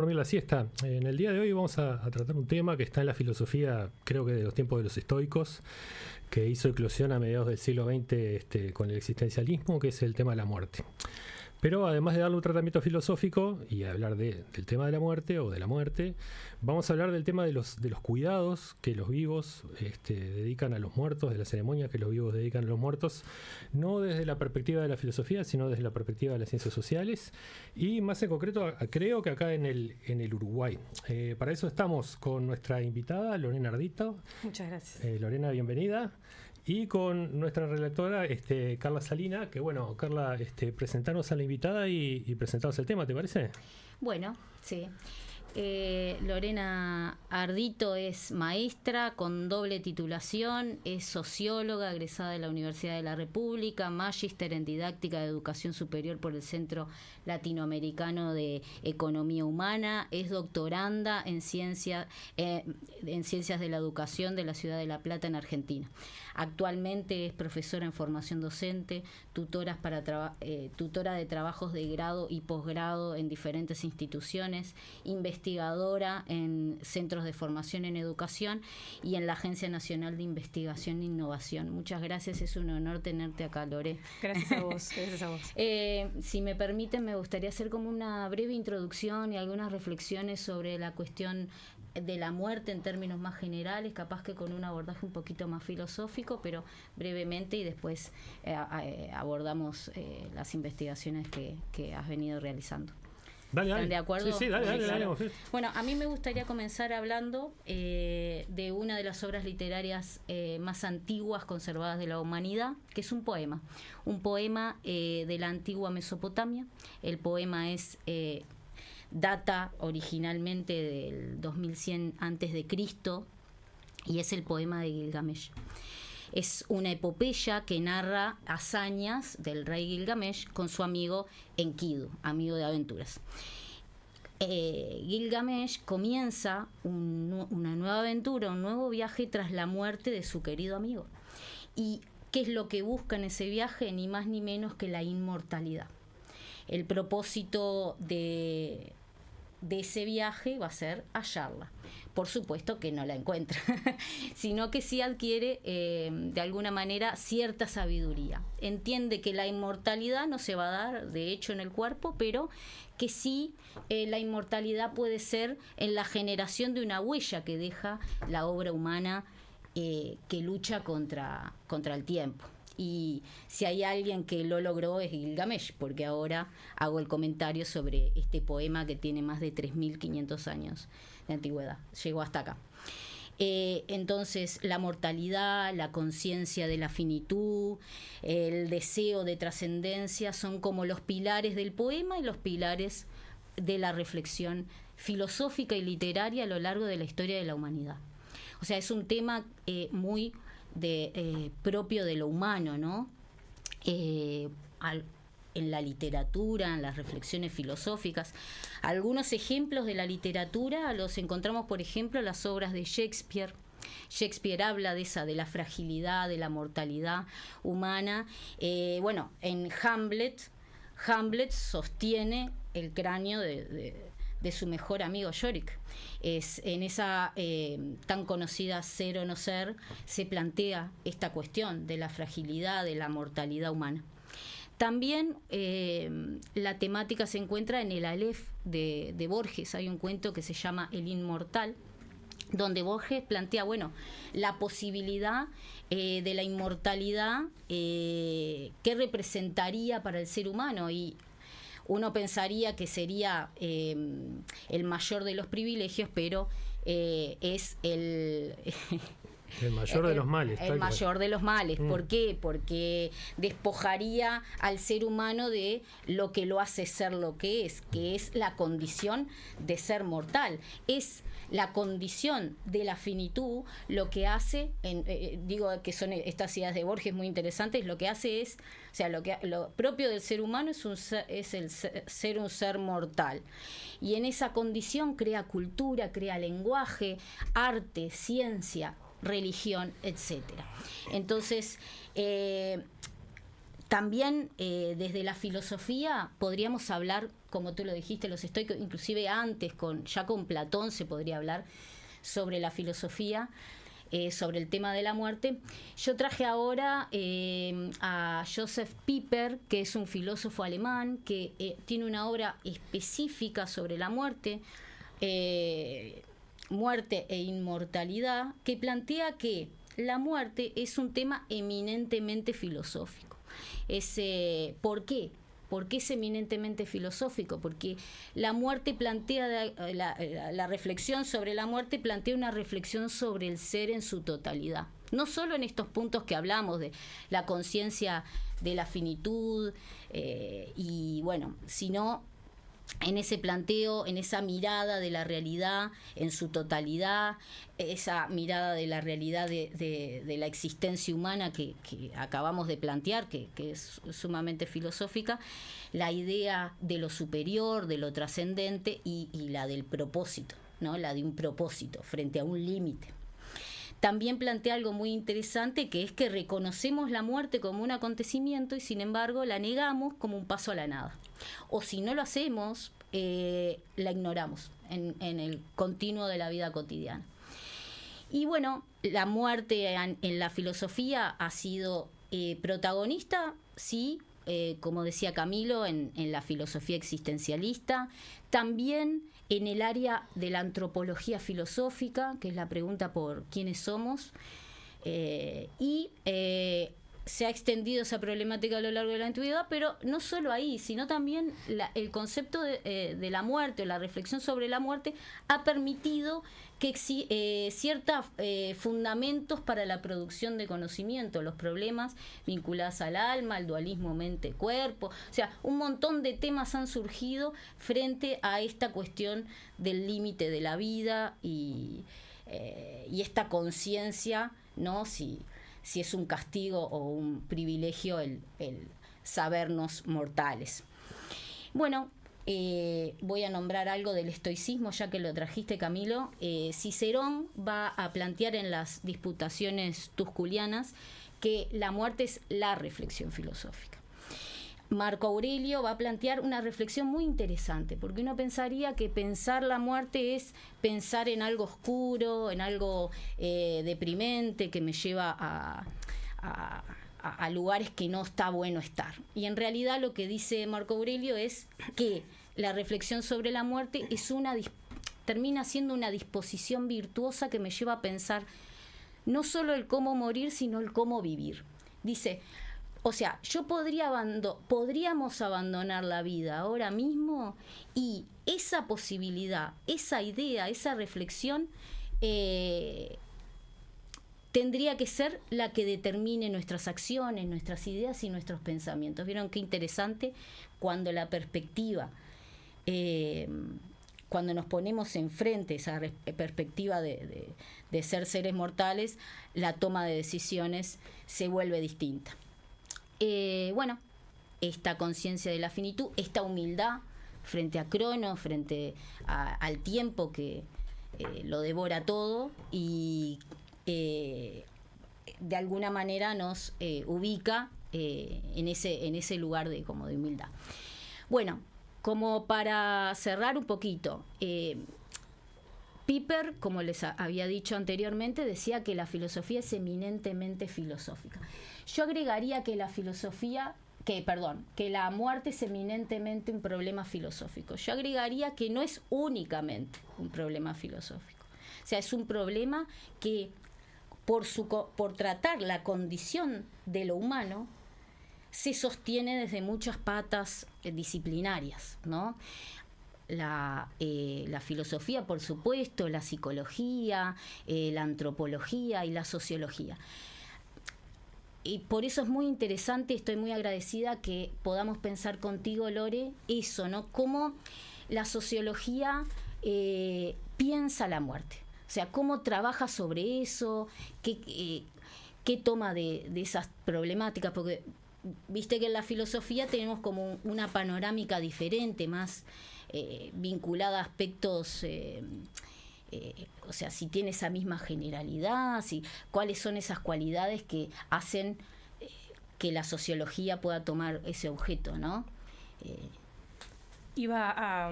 Dormir la siesta. En el día de hoy vamos a tratar un tema que está en la filosofía, creo que de los tiempos de los estoicos, que hizo eclosión a mediados del siglo XX con el existencialismo, que es el tema de la muerte. Pero además de darle un tratamiento filosófico y hablar del tema de la muerte o de la muerte, vamos a hablar del tema de los cuidados que los vivos dedican a los muertos, de las ceremonias que los vivos dedican a los muertos, no desde la perspectiva de la filosofía, sino desde la perspectiva de las ciencias sociales y más en concreto creo que acá en el Uruguay. Para eso estamos con nuestra invitada Lorena Ardito. Muchas gracias. Lorena, bienvenida. Y con nuestra redactora, Carla Salina, que bueno, Carla, presentanos a la invitada y presentanos el tema, ¿te parece? Bueno, sí. Lorena Ardito es maestra con doble titulación, es socióloga egresada de la Universidad de la República, magíster en didáctica de educación superior por el Centro Latinoamericano de Economía Humana, es doctoranda en ciencias de la educación de la Ciudad de La Plata en Argentina. Actualmente es profesora en formación docente, tutora de trabajos de grado y posgrado en diferentes instituciones, investigadora en centros de formación en educación y en la Agencia Nacional de Investigación e Innovación. Muchas gracias, es un honor tenerte acá, Lore. Gracias a vos, gracias a vos. Si me permiten, me gustaría hacer como una breve introducción y algunas reflexiones sobre la cuestión de la muerte en términos más generales, capaz que con un abordaje un poquito más filosófico, pero brevemente, y después abordamos las investigaciones que has venido realizando. ¿Están de acuerdo? Sí, dale. Bueno, a mí me gustaría comenzar hablando de una de las obras literarias más antiguas conservadas de la humanidad, que es un poema de la antigua Mesopotamia. El poema data originalmente del 2100 a.C. y es el poema de Gilgamesh. Es una epopeya que narra hazañas del rey Gilgamesh con su amigo Enkidu, amigo de aventuras. Gilgamesh comienza una nueva aventura, un nuevo viaje tras la muerte de su querido amigo. ¿Y qué es lo que busca en ese viaje? Ni más ni menos que la inmortalidad. El propósito de ese viaje va a ser hallarla. Por supuesto que no la encuentra, sino que sí adquiere de alguna manera cierta sabiduría. Entiende que la inmortalidad no se va a dar de hecho en el cuerpo, pero que sí la inmortalidad puede ser en la generación de una huella que deja la obra humana que lucha contra el tiempo. Y si hay alguien que lo logró es Gilgamesh, porque ahora hago el comentario sobre este poema que tiene más de 3.500 años de antigüedad. Llegó hasta acá. Entonces, la mortalidad, la conciencia de la finitud, el deseo de trascendencia son como los pilares del poema y los pilares de la reflexión filosófica y literaria a lo largo de la historia de la humanidad. O sea, es un tema muy propio de lo humano, ¿no? En la literatura, en las reflexiones filosóficas. Algunos ejemplos de la literatura los encontramos, por ejemplo, en las obras de Shakespeare. Shakespeare habla de la fragilidad, de la mortalidad humana. En Hamlet sostiene el cráneo de su mejor amigo Yorick. En esa tan conocida Ser o no ser se plantea esta cuestión de la fragilidad, de la mortalidad humana. También la temática se encuentra en el Aleph de Borges. Hay un cuento que se llama El Inmortal, donde Borges plantea la posibilidad de la inmortalidad que representaría para el ser humano, y uno pensaría que sería el mayor de los privilegios, pero es el mayor de los males. El mayor de los males. ¿Por qué? Porque despojaría al ser humano de lo que lo hace ser lo que es la condición de ser mortal. Es la condición de la finitud lo que hace, digo que son estas ideas de Borges muy interesantes, lo que hace es, o sea, lo propio del ser humano es ser un ser mortal. Y en esa condición crea cultura, crea lenguaje, arte, ciencia, religión, etcétera. Entonces, También desde la filosofía podríamos hablar, como tú lo dijiste, los estoicos, inclusive antes, ya con Platón se podría hablar sobre la filosofía, sobre el tema de la muerte. Yo traje ahora a Joseph Pieper, que es un filósofo alemán, que tiene una obra específica sobre la muerte, muerte e inmortalidad, que plantea que la muerte es un tema eminentemente filosófico. ¿Por qué? ¿Por qué es eminentemente filosófico? Porque la muerte plantea, la reflexión sobre la muerte plantea una reflexión sobre el ser en su totalidad. No solo en estos puntos que hablamos de la conciencia de la finitud, sino en ese planteo, en esa mirada de la realidad en su totalidad, esa mirada de la realidad de la existencia humana que acabamos de plantear, que es sumamente filosófica, la idea de lo superior, de lo trascendente y la del propósito, ¿no? La de un propósito frente a un límite. También plantea algo muy interesante, que es que reconocemos la muerte como un acontecimiento y sin embargo la negamos como un paso a la nada. O si no lo hacemos, la ignoramos en el continuo de la vida cotidiana. Y bueno, la muerte en la filosofía ha sido protagonista, sí, como decía Camilo, en la filosofía existencialista, también en el área de la antropología filosófica, que es la pregunta por quiénes somos, se ha extendido esa problemática a lo largo de la antigüedad, pero no solo ahí, sino también el concepto de la muerte, o la reflexión sobre la muerte, ha permitido que ciertos fundamentos para la producción de conocimiento, los problemas vinculados al alma, al dualismo mente-cuerpo, o sea, un montón de temas han surgido frente a esta cuestión del límite de la vida y esta conciencia, ¿no? Si es un castigo o un privilegio el sabernos mortales. Bueno, voy a nombrar algo del estoicismo, ya que lo trajiste, Camilo. Cicerón va a plantear en las Disputaciones Tusculianas que la muerte es la reflexión filosófica. Marco Aurelio va a plantear una reflexión muy interesante, porque uno pensaría que pensar la muerte es pensar en algo oscuro, en algo deprimente, que me lleva a lugares que no está bueno estar. Y en realidad lo que dice Marco Aurelio es que la reflexión sobre la muerte termina siendo una disposición virtuosa que me lleva a pensar no solo el cómo morir, sino el cómo vivir. Dice, o sea, podríamos abandonar la vida ahora mismo y esa posibilidad, esa idea, esa reflexión tendría que ser la que determine nuestras acciones, nuestras ideas y nuestros pensamientos. ¿Vieron qué interesante? Cuando la perspectiva, cuando nos ponemos enfrente esa perspectiva de ser seres mortales, la toma de decisiones se vuelve distinta. Esta conciencia de la finitud, esta humildad frente a Cronos, frente al tiempo que lo devora todo y de alguna manera nos ubica en ese lugar de humildad. Bueno, como para cerrar un poquito, Pieper, como les había dicho anteriormente, decía que la filosofía es eminentemente filosófica. Yo agregaría que que la muerte es eminentemente un problema filosófico. Yo agregaría que no es únicamente un problema filosófico. O sea, es un problema que por tratar la condición de lo humano se sostiene desde muchas patas disciplinarias, ¿no? La filosofía, por supuesto, la psicología, la antropología y la sociología. Y por eso es muy interesante, estoy muy agradecida que podamos pensar contigo, Lore, eso, ¿no? Cómo la sociología piensa la muerte. O sea, cómo trabaja sobre eso, qué toma de esas problemáticas, porque viste que en la filosofía tenemos como una panorámica diferente, más vinculada a aspectos, o sea, si tiene esa misma generalidad, cuáles son esas cualidades que hacen que la sociología pueda tomar ese objeto, ¿no? Iba a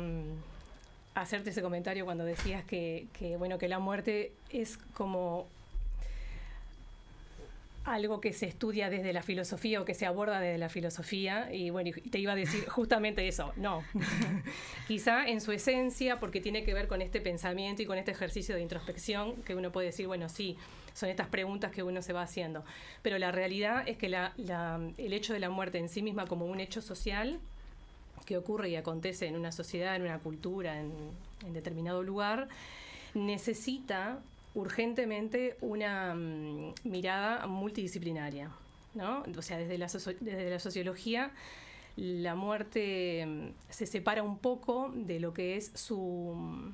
hacerte ese comentario cuando decías que la muerte es como algo que se estudia desde la filosofía o que se aborda desde la filosofía, y bueno, te iba a decir justamente eso, no. Quizá en su esencia, porque tiene que ver con este pensamiento y con este ejercicio de introspección, que uno puede decir, bueno, sí, son estas preguntas que uno se va haciendo, pero la realidad es que el hecho de la muerte en sí misma como un hecho social que ocurre y acontece en una sociedad, en una cultura, en determinado lugar, necesita urgentemente una mirada multidisciplinaria, ¿no? O sea, desde la sociología, la muerte se separa un poco de lo que es su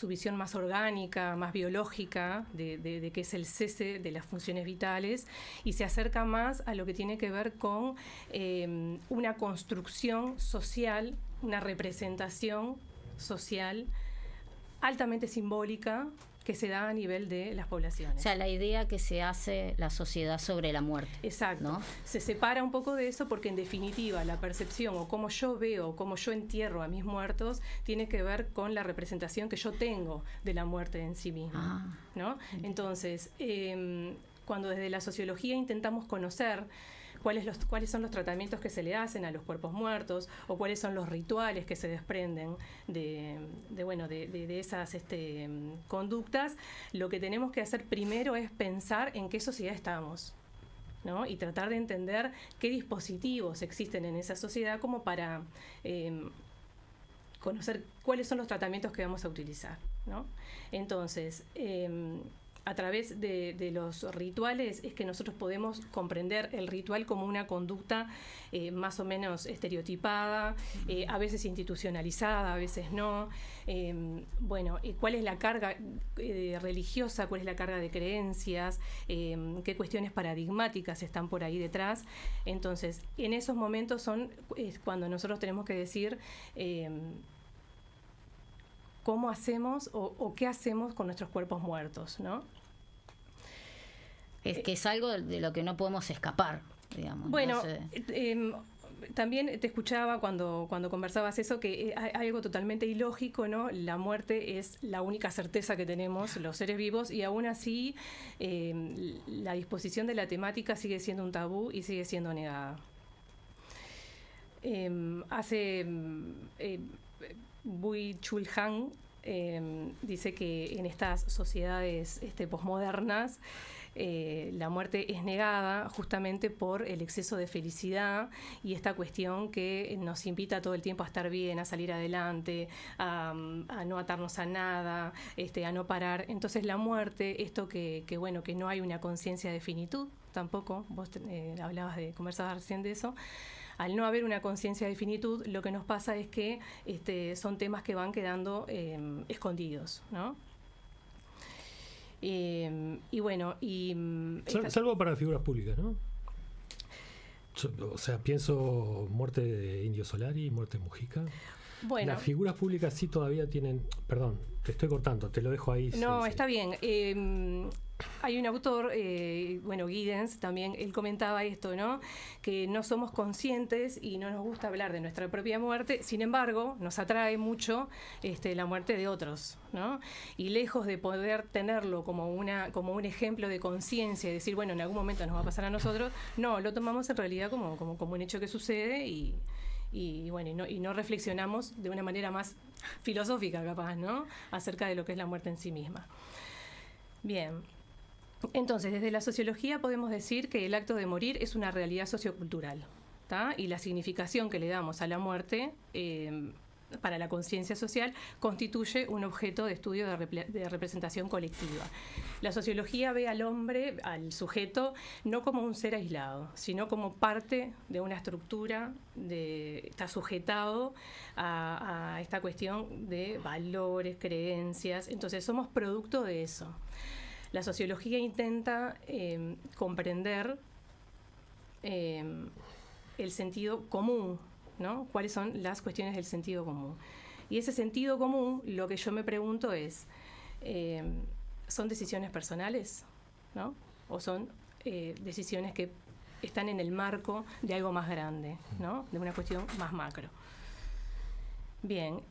visión más orgánica, más biológica, de qué es el cese de las funciones vitales, y se acerca más a lo que tiene que ver con una construcción social, una representación social altamente simbólica que se da a nivel de las poblaciones. O sea, la idea que se hace la sociedad sobre la muerte. Exacto. ¿No? Se separa un poco de eso porque en definitiva la percepción o cómo yo veo, cómo yo entierro a mis muertos tiene que ver con la representación que yo tengo de la muerte en sí misma, ¿no? Entonces, cuando desde la sociología intentamos conocer cuáles son los tratamientos que se le hacen a los cuerpos muertos o cuáles son los rituales que se desprenden de esas conductas, lo que tenemos que hacer primero es pensar en qué sociedad estamos, ¿no? Y tratar de entender qué dispositivos existen en esa sociedad como para conocer cuáles son los tratamientos que vamos a utilizar, ¿no? Entonces, a través de los rituales es que nosotros podemos comprender el ritual como una conducta más o menos estereotipada, a veces institucionalizada, a veces no. ¿Cuál es la carga religiosa? ¿Cuál es la carga de creencias? ¿Qué cuestiones paradigmáticas están por ahí detrás? Entonces, en esos momentos es cuando nosotros tenemos que decir cómo hacemos o qué hacemos con nuestros cuerpos muertos, ¿no? Es que es algo de lo que no podemos escapar, digamos. Bueno, también te escuchaba cuando conversabas eso, que hay algo totalmente ilógico, ¿no? La muerte es la única certeza que tenemos los seres vivos y aún así la disposición de la temática sigue siendo un tabú y sigue siendo negada. Byung-Chul Han dice que en estas sociedades posmodernas la muerte es negada justamente por el exceso de felicidad y esta cuestión que nos invita todo el tiempo a estar bien, a salir adelante, a no atarnos a nada, a no parar. Entonces la muerte, esto que no hay una conciencia de finitud tampoco, vos conversabas recién de eso. Al no haber una conciencia de finitud, lo que nos pasa es que son temas que van quedando escondidos, ¿no? Salvo para figuras públicas, ¿no? Pienso muerte de Indio Solari, muerte de Mujica. Bueno, las figuras públicas sí todavía tienen... Perdón, te estoy cortando, te lo dejo ahí. No, está bien. Hay un autor, Giddens, también, él comentaba esto, ¿no? Que no somos conscientes y no nos gusta hablar de nuestra propia muerte, sin embargo, nos atrae mucho la muerte de otros, ¿no? Y lejos de poder tenerlo como un ejemplo de conciencia y decir, bueno, en algún momento nos va a pasar a nosotros, no, lo tomamos en realidad como un hecho que sucede y no reflexionamos de una manera más filosófica, capaz, ¿no? Acerca de lo que es la muerte en sí misma. Bien. Entonces, desde la sociología podemos decir que el acto de morir es una realidad sociocultural, ¿tá? Y la significación que le damos a la muerte para la conciencia social constituye un objeto de estudio de representación colectiva. La sociología ve al hombre, al sujeto, no como un ser aislado, sino como parte de una estructura, está sujetado a esta cuestión de valores, creencias. Entonces, somos producto de eso. La sociología intenta comprender el sentido común, ¿no? ¿Cuáles son las cuestiones del sentido común? Y ese sentido común, lo que yo me pregunto es, ¿son decisiones personales, ¿no? ¿O son decisiones que están en el marco de algo más grande, ¿no? De una cuestión más macro. Bien,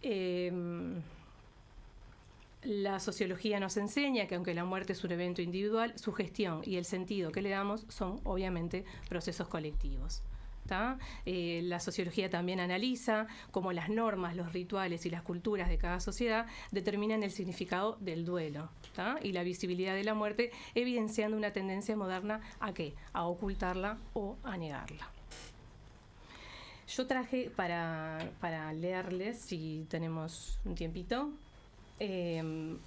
la sociología nos enseña que aunque la muerte es un evento individual, su gestión y el sentido que le damos son obviamente procesos colectivos. La sociología también analiza cómo las normas, los rituales y las culturas de cada sociedad determinan el significado del duelo, y la visibilidad de la muerte, evidenciando una tendencia moderna ¿a qué? A ocultarla o a negarla. Yo traje para leerles, si tenemos un tiempito, Pedro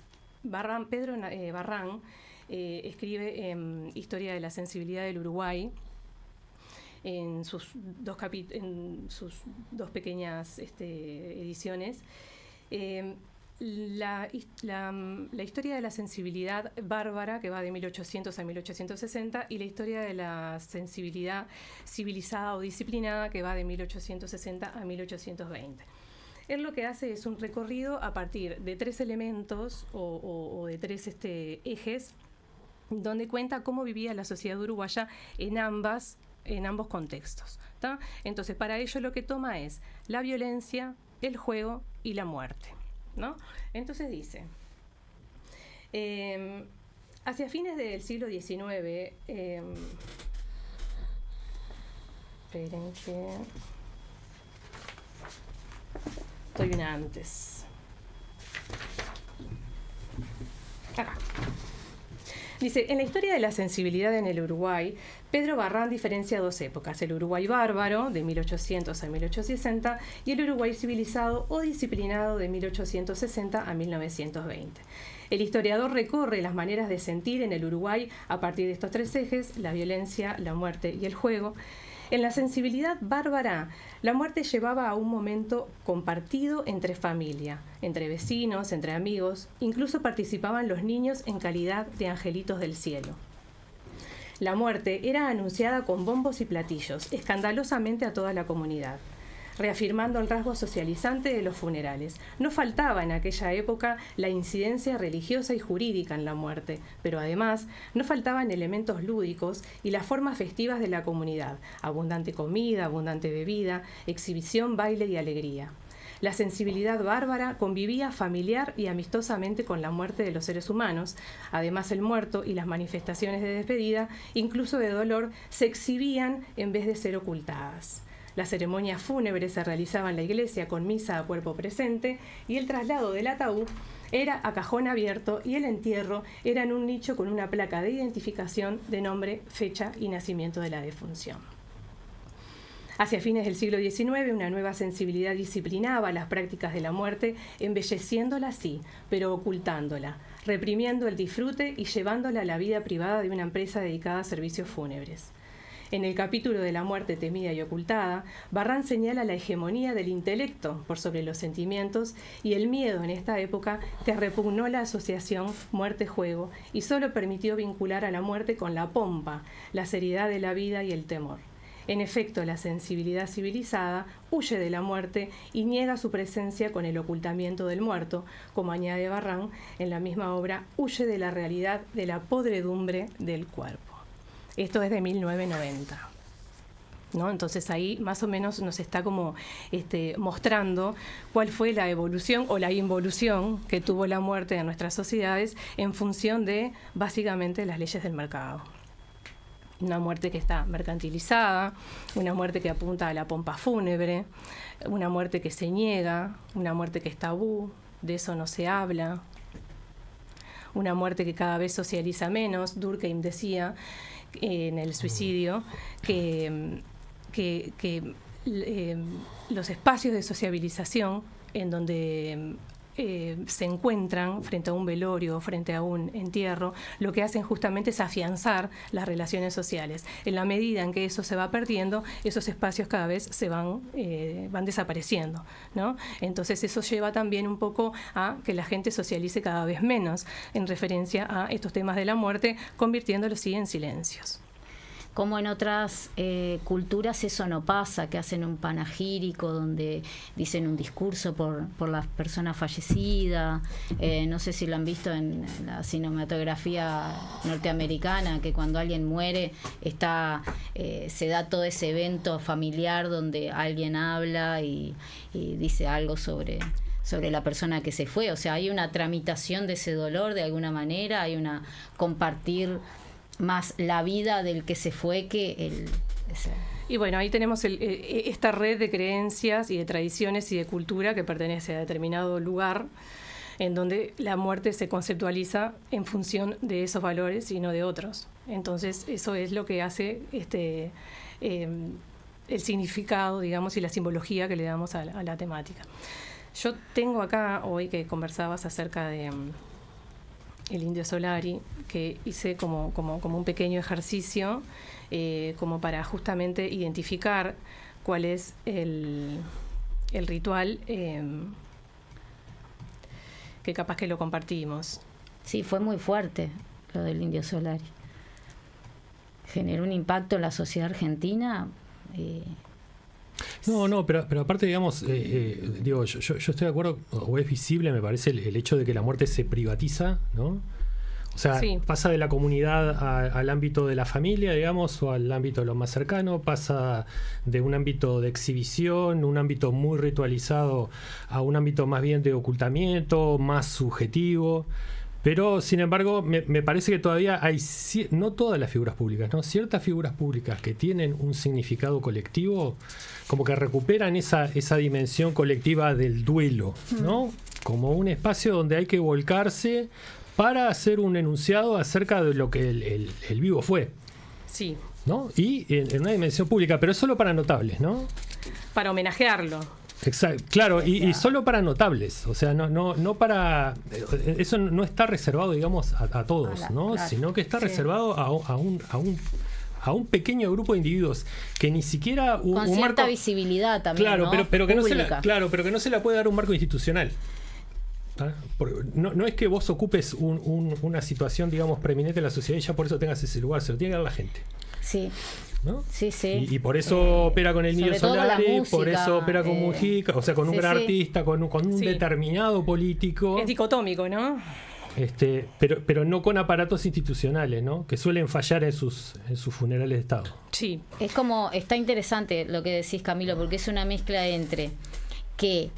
Barrán escribe Historia de la sensibilidad del Uruguay en sus dos pequeñas ediciones. La historia de la sensibilidad bárbara, que va de 1800 a 1860, y la historia de la sensibilidad civilizada o disciplinada, que va de 1860 a 1820. Él lo que hace es un recorrido a partir de 3 elementos o de 3 ejes, donde cuenta cómo vivía la sociedad uruguaya en ambos contextos. Entonces, para ello lo que toma es la violencia, el juego y la muerte, ¿no? Entonces dice, hacia fines del siglo XIX, esperen que estoy una antes. Acá. Dice, en la historia de la sensibilidad en el Uruguay, Pedro Barrán diferencia 2 épocas, el Uruguay bárbaro, de 1800 a 1860, y el Uruguay civilizado o disciplinado, de 1860 a 1920. El historiador recorre las maneras de sentir en el Uruguay a partir de estos 3 ejes, la violencia, la muerte y el juego. En la sensibilidad bárbara, la muerte llevaba a un momento compartido entre familia, entre vecinos, entre amigos, incluso participaban los niños en calidad de angelitos del cielo. La muerte era anunciada con bombos y platillos, escandalosamente a toda la comunidad, reafirmando el rasgo socializante de los funerales. No faltaba en aquella época la incidencia religiosa y jurídica en la muerte, pero además no faltaban elementos lúdicos y las formas festivas de la comunidad, abundante comida, abundante bebida, exhibición, baile y alegría. La sensibilidad bárbara convivía familiar y amistosamente con la muerte de los seres humanos. Además, el muerto y las manifestaciones de despedida, incluso de dolor, se exhibían en vez de ser ocultadas. Las ceremonias fúnebres se realizaban en la iglesia con misa a cuerpo presente y el traslado del ataúd era a cajón abierto y el entierro era en un nicho con una placa de identificación de nombre, fecha y nacimiento de la defunción. Hacia fines del siglo XIX, una nueva sensibilidad disciplinaba las prácticas de la muerte, embelleciéndola sí, pero ocultándola, reprimiendo el disfrute y llevándola a la vida privada de una empresa dedicada a servicios fúnebres. En el capítulo de la muerte temida y ocultada, Barrán señala la hegemonía del intelecto por sobre los sentimientos y el miedo en esta época que repugnó la asociación muerte-juego y solo permitió vincular a la muerte con la pompa, la seriedad de la vida y el temor. En efecto, la sensibilidad civilizada huye de la muerte y niega su presencia con el ocultamiento del muerto, como añade Barrán en la misma obra, huye de la realidad de la podredumbre del cuerpo. Esto es de 1990. ¿No? Entonces ahí más o menos nos está como mostrando cuál fue la evolución o la involución que tuvo la muerte de nuestras sociedades en función de básicamente las leyes del mercado. Una muerte que está mercantilizada, una muerte que apunta a la pompa fúnebre, una muerte que se niega, una muerte que es tabú, de eso no se habla, una muerte que cada vez socializa menos. Durkheim decía en el suicidio que los espacios de sociabilización en donde se encuentran frente a un velorio, frente a un entierro, lo que hacen justamente es afianzar las relaciones sociales. En la medida en que eso se va perdiendo, esos espacios cada vez se van desapareciendo, ¿no? Entonces eso lleva también un poco a que la gente socialice cada vez menos en referencia a estos temas de la muerte, convirtiéndolos sí en silencios. como en otras culturas eso no pasa, que hacen un panegírico donde dicen un discurso por la persona fallecida. No sé si lo han visto en la cinematografía norteamericana, que cuando alguien muere se da todo ese evento familiar donde alguien habla y dice algo sobre la persona que se fue. O sea, hay una tramitación de ese dolor de alguna manera, hay una compartir más la vida del que se fue que Y bueno, ahí tenemos esta red de creencias y de tradiciones y de cultura que pertenece a determinado lugar, en donde la muerte se conceptualiza en función de esos valores y no de otros. Entonces, eso es lo que hace el significado, digamos, y la simbología que le damos a la temática. Yo tengo acá, hoy que conversabas acerca de el Indio Solari, que hice como un pequeño ejercicio, como para justamente identificar cuál es el ritual, que capaz que lo compartimos. Sí, fue muy fuerte lo del Indio Solari. Generó un impacto en la sociedad argentina. No, pero aparte, digamos, digo, yo estoy de acuerdo, o es visible, me parece, el hecho de que la muerte se privatiza, ¿no? O sea, sí, pasa de la comunidad al ámbito de la familia, digamos, o al ámbito de lo más cercano, pasa de un ámbito de exhibición, un ámbito muy ritualizado, a un ámbito más bien de ocultamiento, más subjetivo. Pero, sin embargo, me parece que todavía hay, no todas las figuras públicas, ¿no? Ciertas figuras públicas que tienen un significado colectivo, como que recuperan esa dimensión colectiva del duelo, ¿no? Como un espacio donde hay que volcarse para hacer un enunciado acerca de lo que el vivo fue. Sí. ¿No? Y en una dimensión pública, pero es solo para notables, ¿no? Para homenajearlo. Exacto, claro, y solo para notables, o sea, no para, eso no está reservado, digamos, a todos, ¿no? Claro, sino que está reservado a un pequeño grupo de individuos que ni siquiera con cierta marco, visibilidad también, claro, ¿no? pero que no se la puede dar un marco institucional. No es que vos ocupes una situación, digamos, preeminente en la sociedad y ya por eso tengas ese lugar, se lo tiene que dar la gente. Sí. ¿No? Sí, sí. Y por eso opera con el Indio Solari, por eso opera con Mujica, o sea, con un gran artista, con un determinado político. Es dicotómico, ¿no? Pero no con aparatos institucionales, ¿no? Que suelen fallar en sus funerales de Estado. Sí. Es como, está interesante lo que decís, Camilo, porque es una mezcla entre que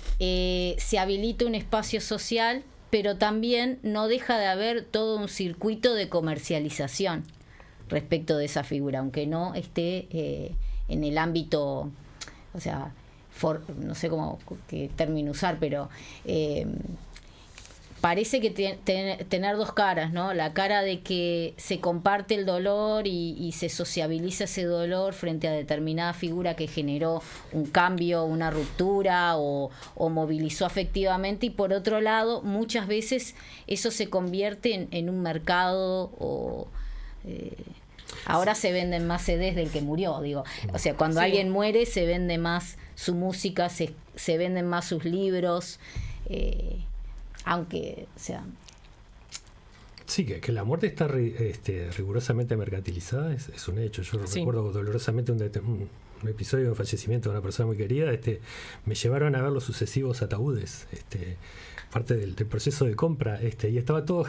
se habilita un espacio social, pero también no deja de haber todo un circuito de comercialización respecto de esa figura, aunque no esté en el ámbito, o sea, no sé qué término usar, pero parece que tener dos caras, ¿no? La cara de que se comparte el dolor y se sociabiliza ese dolor frente a determinada figura que generó un cambio, una ruptura o movilizó afectivamente, y por otro lado, muchas veces eso se convierte en un mercado o... ahora se venden más CDs del que murió, digo. O sea, cuando alguien muere se vende más su música, se venden más sus libros, aunque, o sea... Sí, que la muerte está rigurosamente mercantilizada, es un hecho. Yo recuerdo dolorosamente un episodio de fallecimiento de una persona muy querida. Me llevaron a ver los sucesivos ataúdes, parte del proceso de compra, y estaba todo...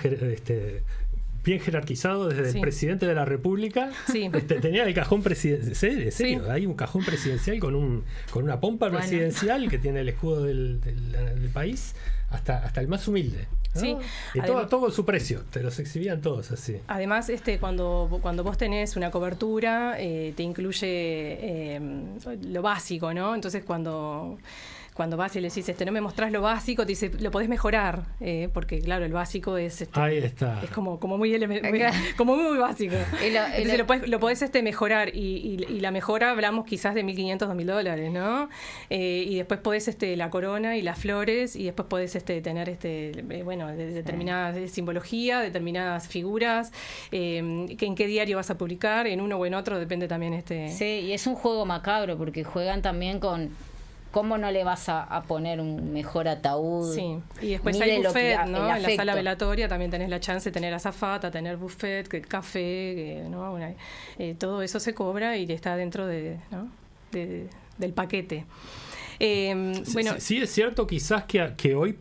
bien jerarquizado desde el presidente de la República. Sí. Tenía el cajón presidencial, en serio, hay un cajón presidencial con una pompa presidencial que tiene el escudo del país, hasta el más humilde, ¿no? Sí. Y todo su precio, te los exhibían todos así. Además, cuando vos tenés una cobertura, te incluye lo básico, ¿no? Entonces cuando vas y le decís, no me mostrás lo básico, te dice, lo podés mejorar, porque claro, el básico es ahí está. Es como muy básico. Entonces lo podés mejorar, y la mejora hablamos quizás de $1.500, $2.000, ¿no? Y después podés la corona y las flores, y después podés tener determinada simbología, determinadas figuras, que en qué diario vas a publicar, en uno o en otro, depende también Sí, y es un juego macabro porque juegan también con ¿cómo no le vas a poner un mejor ataúd? Sí, y después Mide hay lo que- buffet, el ¿no? En la afecto. sala velatoria también tenés la chance de tener azafata, tener buffet, café, ¿no? Todo eso se cobra y está dentro ¿no? del paquete. Bueno, Sí es cierto quizás que hoy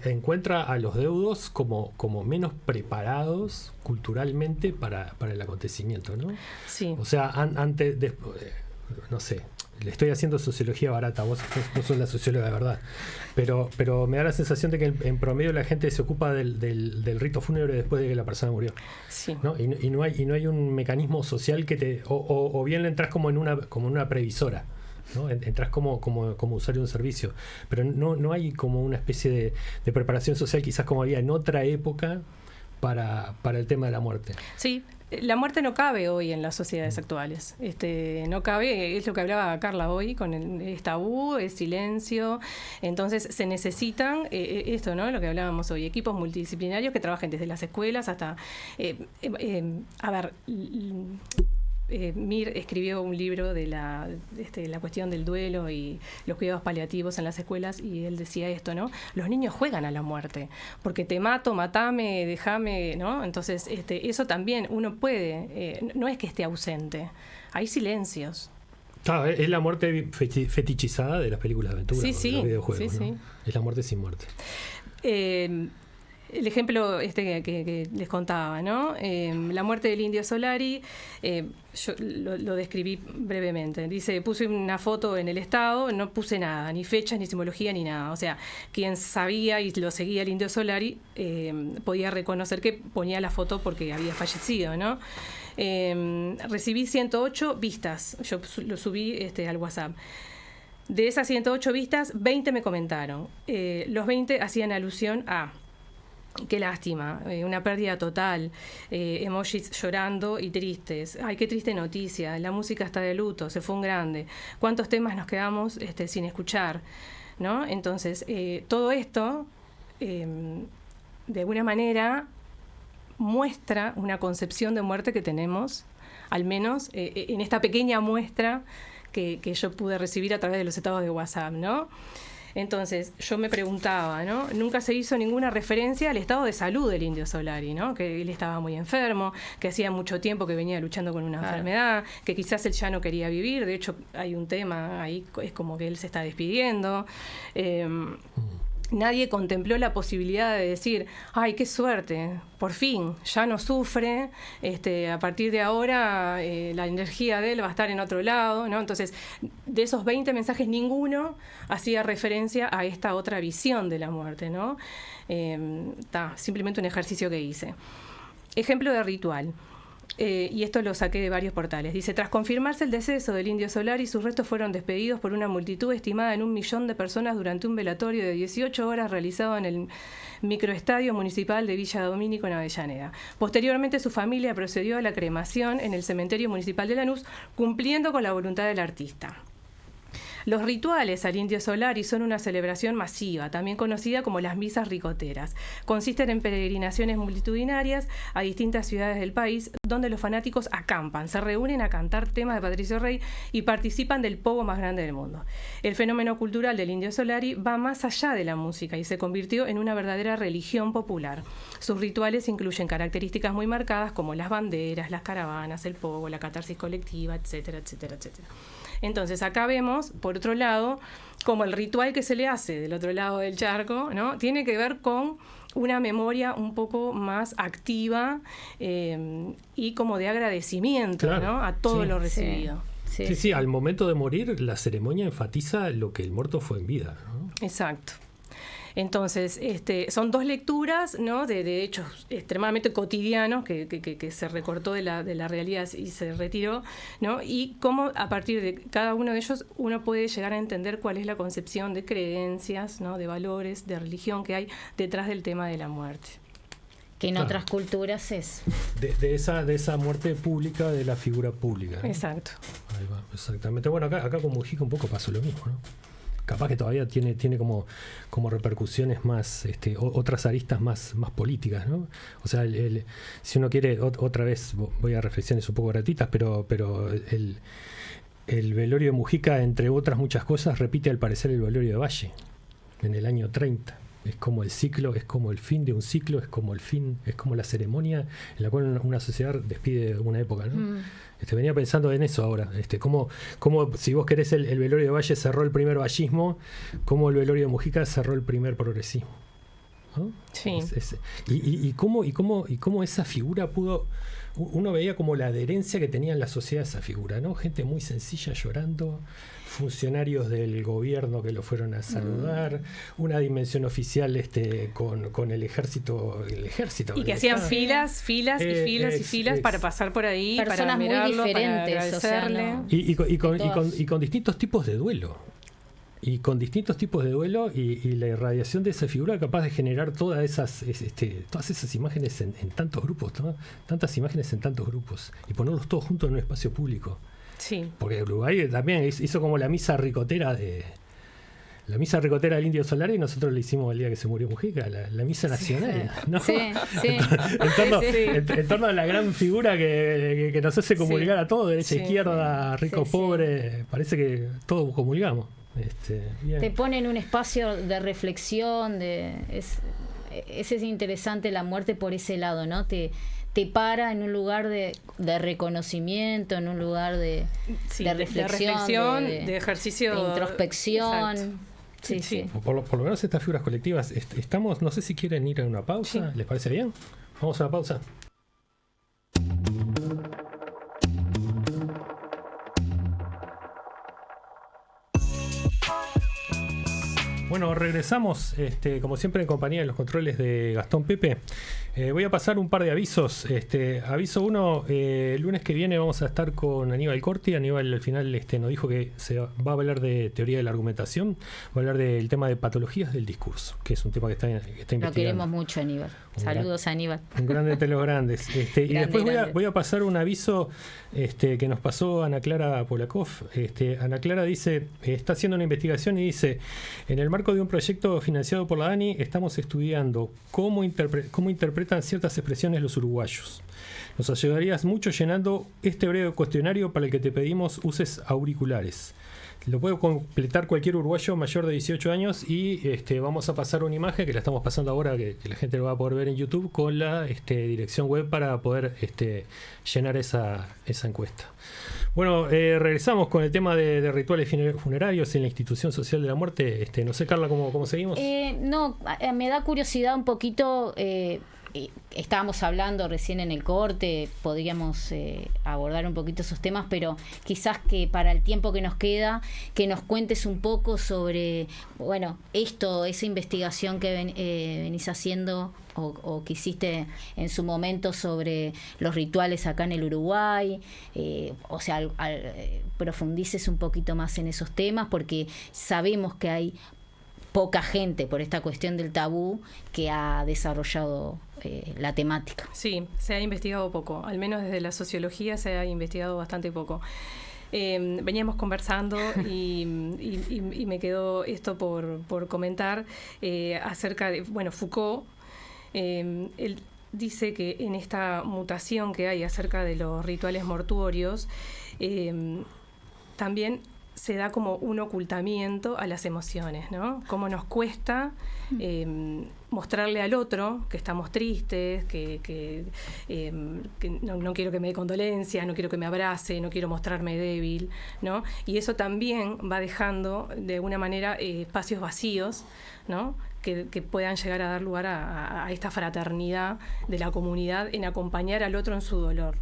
encuentra a los deudos como menos preparados culturalmente para el acontecimiento, ¿no? sí. O sea, antes, no sé, le estoy haciendo sociología barata, vos no sos la socióloga de verdad, pero me da la sensación de que en promedio la gente se ocupa del rito fúnebre después de que la persona murió, Sí. ¿no? Y no hay un mecanismo social que o bien le entras como en una previsora, ¿no? Entras como usuario de un servicio, pero no hay como una especie de preparación social quizás como había en otra época para el tema de la muerte. Sí, la muerte no cabe hoy en las sociedades actuales. No cabe, es lo que hablaba Carla hoy, es tabú, es silencio. Entonces se necesitan esto, ¿no? Lo que hablábamos hoy, equipos multidisciplinarios que trabajen desde las escuelas hasta, a ver. Mir escribió un libro de la cuestión del duelo y los cuidados paliativos en las escuelas, y él decía esto, ¿no? Los niños juegan a la muerte, porque te mato, matame, déjame, ¿no? Entonces, eso también uno puede, no es que esté ausente, hay silencios. Claro, es la muerte fetichizada de las películas de aventura, Sí, de los videojuegos, sí, ¿no? sí. Es la muerte sin muerte. El ejemplo que les contaba, ¿no? La muerte del Indio Solari, yo lo describí brevemente. Dice, puse una foto en el estado, no puse nada, ni fechas, ni simbología, ni nada. O sea, quien sabía y lo seguía el Indio Solari podía reconocer que ponía la foto porque había fallecido, ¿no? Recibí 108 vistas, yo lo subí al WhatsApp. De esas 108 vistas, 20 me comentaron. Los 20 hacían alusión a... Qué lástima, una pérdida total, emojis llorando y tristes. Ay, qué triste noticia, la música está de luto, se fue un grande. ¿Cuántos temas nos quedamos sin escuchar? ¿No? Entonces, todo esto, de alguna manera, muestra una concepción de muerte que tenemos, al menos en esta pequeña muestra que yo pude recibir a través de los estados de WhatsApp, ¿no? Entonces, yo me preguntaba, ¿no? Nunca se hizo ninguna referencia al estado de salud del Indio Solari, ¿no? Que él estaba muy enfermo, que hacía mucho tiempo que venía luchando con una enfermedad, que quizás él ya no quería vivir. De hecho, hay un tema ahí, es como que él se está despidiendo. Nadie contempló la posibilidad de decir, ay, qué suerte, por fin, ya no sufre, a partir de ahora la energía de él va a estar en otro lado, ¿no? Entonces, de esos 20 mensajes, ninguno hacía referencia a esta otra visión de la muerte, ¿no? Simplemente un ejercicio que hice. Ejemplo de ritual. Y esto lo saqué de varios portales. Dice, tras confirmarse el deceso del Indio Solari, sus restos fueron despedidos por una multitud estimada en 1 millón de personas durante un velatorio de 18 horas realizado en el microestadio municipal de Villa Domínico en Avellaneda. Posteriormente, su familia procedió a la cremación en el cementerio municipal de Lanús, cumpliendo con la voluntad del artista. Los rituales al Indio Solari son una celebración masiva, también conocida como las misas ricoteras. Consisten en peregrinaciones multitudinarias a distintas ciudades del país, donde los fanáticos acampan, se reúnen a cantar temas de Patricio Rey y participan del pogo más grande del mundo. El fenómeno cultural del Indio Solari va más allá de la música y se convirtió en una verdadera religión popular. Sus rituales incluyen características muy marcadas como las banderas, las caravanas, el pogo, la catarsis colectiva, etcétera, etcétera, etcétera. Entonces, acá vemos, por otro lado, como el ritual que se le hace del otro lado del charco, ¿no? Tiene que ver con una memoria un poco más activa y como de agradecimiento, claro, ¿no? A todo sí, lo recibido. Sí, al momento de morir, la ceremonia enfatiza lo que el muerto fue en vida, ¿no? Exacto. Entonces, son dos lecturas, ¿no? de hechos extremadamente cotidianos que se recortó de la realidad y se retiró, ¿no? Y cómo a partir de cada uno de ellos uno puede llegar a entender cuál es la concepción de creencias, ¿no? De valores, de religión que hay detrás del tema de la muerte. Que en otras culturas es. De esa muerte pública, de la figura pública, ¿no? Exacto. Ahí va, exactamente. Bueno, acá con Mujica un poco pasó lo mismo, ¿no? Capaz que todavía tiene como repercusiones más, otras aristas más políticas, ¿no? O sea, si uno quiere, otra vez voy a reflexiones un poco gratuitas, pero el velorio de Mujica, entre otras muchas cosas, repite al parecer el velorio de Valle en el año 30. Es como el ciclo, es como el fin de un ciclo, es como el fin, es como la ceremonia en la cual una sociedad despide una época, ¿no? Venía pensando en eso ahora, cómo si vos querés el velorio de Valle cerró el primer vallismo, cómo el velorio de Mujica cerró el primer progresismo, ¿no? Sí. Y cómo esa figura pudo, uno veía como la adherencia que tenía en la sociedad esa figura, ¿no? Gente muy sencilla llorando, funcionarios del gobierno que lo fueron a saludar, una dimensión oficial con el ejército y que hacían filas para pasar por ahí, personas para mirarlo, muy diferentes, para agradecerle. o sea, no. y con distintos tipos de duelo. Y con distintos tipos de duelo y la irradiación de esa figura capaz de generar todas esas imágenes en tantos grupos, ¿no? Tantas imágenes en tantos grupos y ponerlos todos juntos en un espacio público. Sí. Porque Uruguay también hizo como la misa ricotera del Indio Solari, y nosotros le hicimos el día que se murió Mujica, la misa nacional, ¿no? Sí. En torno a la gran figura que nos hace comulgar a todos, derecha, izquierda, ricos, pobres, parece que todos comulgamos. Bien. Te pone en un espacio de reflexión, es interesante la muerte por ese lado, ¿no? Te para en un lugar de reconocimiento, en un lugar de reflexión, de ejercicio, de introspección. Sí. Por lo menos estas figuras colectivas estamos, no sé si quieren ir a una pausa, ¿les parece bien? Vamos a una pausa. Bueno, regresamos, como siempre, en compañía de los controles de Gastón Pepe. Voy a pasar un par de avisos. Aviso 1, el lunes que viene vamos a estar con Aníbal Corti. Aníbal al final nos dijo que se va a hablar de teoría de la argumentación, va a hablar del tema de patologías del discurso, que es un tema que está investigando. Lo queremos mucho, Aníbal. Saludos a Aníbal. Un grande entre los grandes. Y después voy a pasar un aviso que nos pasó Ana Clara Polakov. Ana Clara dice, está haciendo una investigación y dice, en el marco de un proyecto financiado por la ANI, estamos estudiando cómo interpretan ciertas expresiones los uruguayos. Nos ayudarías mucho llenando este breve cuestionario para el que te pedimos uses auriculares. Lo puede completar cualquier uruguayo mayor de 18 años y vamos a pasar una imagen que la estamos pasando ahora, que la gente lo va a poder ver en YouTube, con la dirección web para poder llenar esa encuesta. Bueno, regresamos con el tema de rituales funerarios en la institución social de la muerte. No sé, Carla, ¿cómo seguimos? No, me da curiosidad un poquito. Estábamos hablando recién en el corte, podríamos abordar un poquito esos temas, pero quizás que para el tiempo que nos queda, que nos cuentes un poco sobre, esa investigación que venís haciendo o que hiciste en su momento sobre los rituales acá en el Uruguay, profundices un poquito más en esos temas, porque sabemos que hay poca gente por esta cuestión del tabú que ha desarrollado la temática. Sí, se ha investigado poco, al menos desde la sociología se ha investigado bastante poco. Veníamos conversando y me quedó esto por comentar acerca de, Foucault. Él dice que en esta mutación que hay acerca de los rituales mortuorios, también se da como un ocultamiento a las emociones, ¿no? Cómo nos cuesta mostrarle al otro que estamos tristes, que no quiero que me dé condolencia, no quiero que me abrace, no quiero mostrarme débil, ¿no? Y eso también va dejando de alguna manera espacios vacíos, ¿no? Que puedan llegar a dar lugar a esta fraternidad de la comunidad en acompañar al otro en su dolor,